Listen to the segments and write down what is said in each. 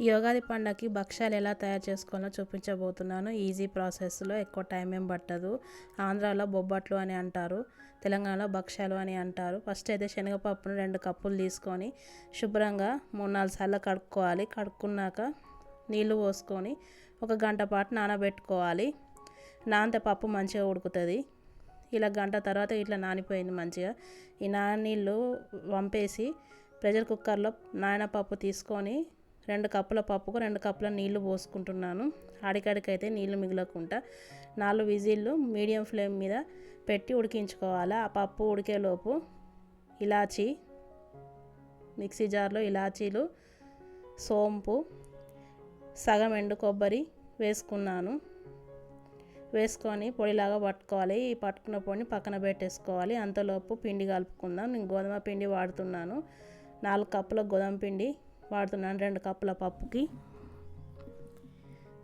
ఈ యుగాది పండగకి భక్ష్యాలు ఎలా తయారు చేసుకోవాలో చూపించబోతున్నాను. ఈజీ ప్రాసెస్లో, ఎక్కువ టైం ఏం పట్టదు. ఆంధ్రాలో బొబ్బట్లు అని అంటారు, తెలంగాణలో భక్ష్యాలు అని అంటారు. ఫస్ట్ అయితే శనగపప్పును 2 కప్పులు తీసుకొని శుభ్రంగా 3-4 సార్లు కడుక్కోవాలి. కడుక్కున్నాక నీళ్లు పోసుకొని 1 గంట పాటు నానబెట్టుకోవాలి. నానితే పప్పు మంచిగా ఉడుకుతుంది. ఇలా గంట తర్వాత ఇట్లా నానిపోయింది మంచిగా. ఈ నీళ్ళు వంపేసి ప్రెషర్ కుక్కర్లో నానిన పప్పు తీసుకొని 2 కప్పుల పప్పుకు 2 కప్పుల నీళ్లు పోసుకుంటున్నాను. అడికడికైతే నీళ్లు మిగలకుండా 4 విజిల్లు మీడియం ఫ్లేమ్ మీద పెట్టి ఉడికించుకోవాలి. ఆ పప్పు ఉడికేలోపు ఇలాచీ, మిక్సీ జార్లో ఇలాచీలు, సోంపు, సగం ఎండు కొబ్బరి వేసుకున్నాను. వేసుకొని పొడిలాగా పట్టుకోవాలి. ఈ పట్టుకున్న పొడిని పక్కన పెట్టేసుకోవాలి. అంతలోపు పిండి కలుపుకుందాం. నేను గోధుమ పిండి వాడుతున్నాను. 4 కప్పుల గోధుమ పిండి వాడుతున్నాను. 2 కప్పుల పప్పుకి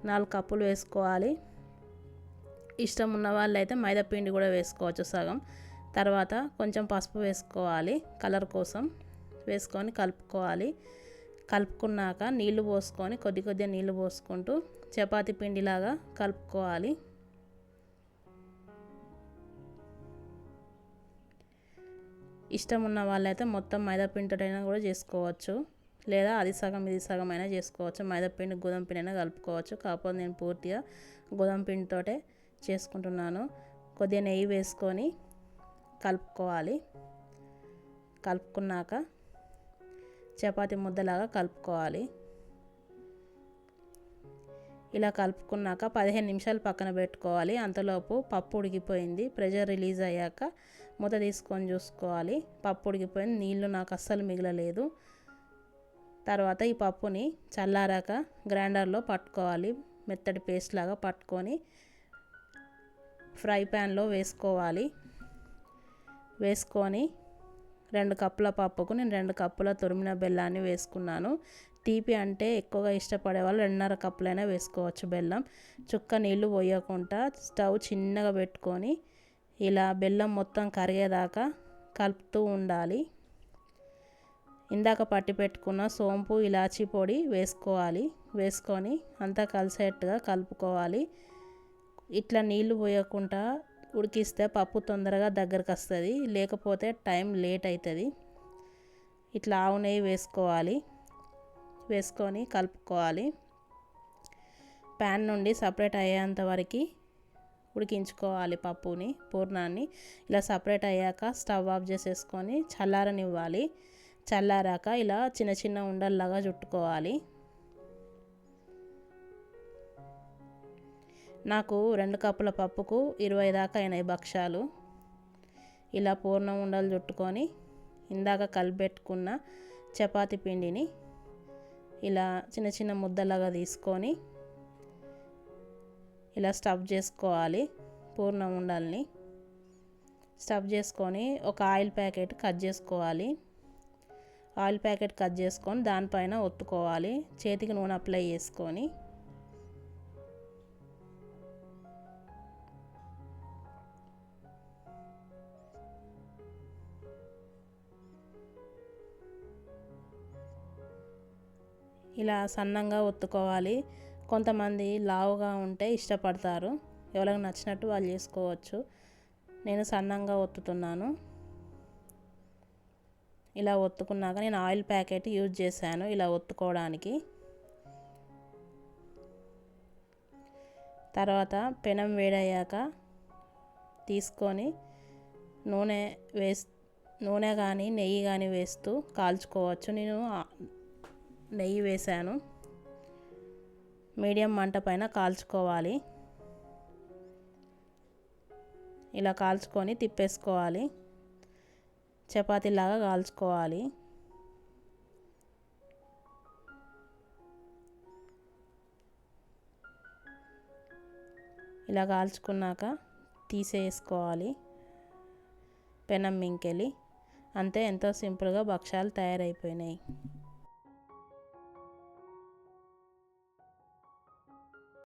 4 కప్పులు వేసుకోవాలి. ఇష్టం ఉన్న వాళ్ళు అయితే మైదా పిండి కూడా వేసుకోవచ్చు సగం. తర్వాత కొంచెం పసుపు వేసుకోవాలి కలర్ కోసం. వేసుకొని కలుపుకోవాలి. కలుపుకున్నాక నీళ్లు పోసుకొని కొద్దిగా నీళ్లు పోసుకుంటూ చపాతీ పిండిలాగా కలుపుకోవాలి. ఇష్టం ఉన్న వాళ్ళైతే మొత్తం మైదా పిండితోటైనా కూడా చేసుకోవచ్చు, లేదా అది సగం ఇది సగం అయినా చేసుకోవచ్చు. మైదా పిండి గోధుమ పిండి అయినా కలుపుకోవచ్చు. కాకపోతే నేను పూర్తిగా గోధుమ పిండితోటే చేసుకుంటున్నాను. కొద్దిగా నెయ్యి వేసుకొని కలుపుకోవాలి. కలుపుకున్నాక చపాతీ ముద్దలాగా కలుపుకోవాలి. ఇలా కలుపుకున్నాక 15 నిమిషాలు పక్కన పెట్టుకోవాలి. అంతలోపు పప్పు ఉడికిపోయింది. ప్రెషర్ రిలీజ్ అయ్యాక మూత తీసుకొని చూసుకోవాలి. పప్పు ఉడికిపోయింది. నీళ్లు నాకు అస్సలు మిగలలేదు. తర్వాత ఈ పప్పుని చల్లారాక గ్రైండర్లో పట్టుకోవాలి. మెత్తటి పేస్ట్ లాగా పట్టుకొని ఫ్రై ప్యాన్లో వేసుకోవాలి. వేసుకొని 2 కప్పుల పప్పుకు నేను 2 కప్పుల తురిమిన బెల్లాన్ని వేసుకున్నాను. తీపి అంటే ఎక్కువగా ఇష్టపడే వాళ్ళు 2.5 కప్పులైనా వేసుకోవచ్చు బెల్లం. చుక్క నీళ్లు పోయకుండా స్టవ్ చిన్నగా పెట్టుకొని ఇలా బెల్లం మొత్తం కరిగేదాకా కలుపుతూ ఉండాలి. ఇందాక పట్టి పెట్టుకున్న సోంపు, ఇలాచీ పొడి వేసుకోవాలి. వేసుకొని అంతా కలిసేట్టుగా కలుపుకోవాలి. ఇట్లా నీళ్లు పోయకుండా ఉడికిస్తే పప్పు తొందరగా దగ్గరకు వస్తుంది, లేకపోతే టైం లేట్ అవుతుంది. ఇట్లా ఆవు నెయ్యి వేసుకోవాలి. వేసుకొని కలుపుకోవాలి. ప్యాన్ నుండి సపరేట్ అయ్యేంత వరకు ఉడికించుకోవాలి పప్పుని, పూర్ణాన్ని. ఇలా సపరేట్ అయ్యాక స్టవ్ ఆఫ్ చేసేసుకొని చల్లారనివ్వాలి. చల్లారాక ఇలా చిన్న చిన్న ఉండల్లాగా చుట్టుకోవాలి. నాకు 2 కప్పుల పప్పుకు 20 దాకా అయినాయి భక్ష్యాలు. ఇలా పూర్ణం ఉండలు చుట్టుకొని ఇందాక కలిపెట్టుకున్న చపాతీ పిండిని ఇలా చిన్న చిన్న ముద్దలాగా తీసుకొని ఇలా స్టఫ్ చేసుకోవాలి. పూర్ణం ఉండల్ని స్టఫ్ చేసుకొని ఒక ఆయిల్ ప్యాకెట్ కట్ చేసుకోవాలి. ఆయిల్ ప్యాకెట్ కట్ చేసుకొని దానిపైన ఒత్తుకోవాలి. చేతికి నూనె అప్లై చేసుకొని ఇలా సన్నంగా ఒత్తుకోవాలి. కొంతమంది లావుగా ఉంటే ఇష్టపడతారు. ఎవరికి నచ్చినట్టు వాళ్ళు చేసుకోవచ్చు. నేను సన్నంగా ఒత్తుతున్నాను. ఇలా ఒత్తుకున్నాక నేను ఆయిల్ ప్యాకెట్ యూజ్ చేశాను ఇలా ఒత్తుకోవడానికి. తర్వాత పెనం వేడయ్యాక తీసుకొని నూనె కానీ నెయ్యి కానీ వేస్తూ కాల్చుకోవచ్చు. నేను నెయ్యి వేసాను. మీడియం మంట పైన కాల్చుకోవాలి. ఇలా కాల్చుకొని తిప్పేసుకోవాలి. చపాతీలాగా కాల్చుకోవాలి. ఇలా కాల్చుకున్నాక తీసేసుకోవాలి పెనం మింకెళ్ళి. అంతే, ఎంతో సింపుల్గా భక్ష్యాలు తయారైపోయినాయి.